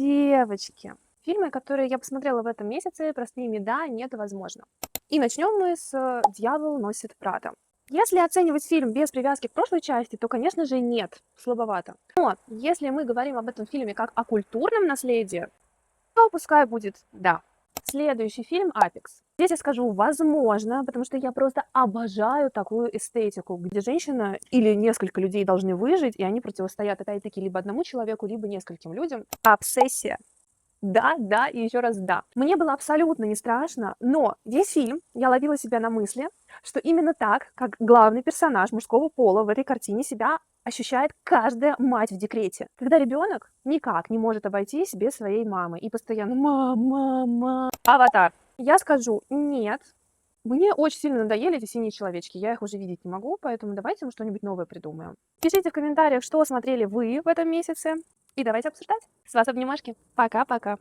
Девочки, фильмы, которые я посмотрела в этом месяце, простыми да, нет, возможно. И начнем мы с «Дьявол носит Прада». Если оценивать фильм без привязки к прошлой части, то, конечно же, нет, слабовато. Но если мы говорим об этом фильме как о культурном наследии, то пускай будет да. Следующий фильм «Апекс». Здесь я скажу «возможно», потому что я просто обожаю такую эстетику, где женщина или несколько людей должны выжить, и они противостоят опять-таки либо одному человеку, либо нескольким людям. Обсессия. Да, да и еще раз да. Мне было абсолютно не страшно, но весь фильм я ловила себя на мысли, что именно так, как главный персонаж мужского пола в этой картине себя ощущает каждая мать в декрете. Когда ребенок никак не может обойтись без своей мамы и постоянно «мама, мама». «Аватар». Я скажу нет. Мне очень сильно надоели эти синие человечки, я их уже видеть не могу, поэтому давайте мы что-нибудь новое придумаем. Пишите в комментариях, что смотрели вы в этом месяце, и давайте обсуждать. С вас обнимашки. Пока-пока.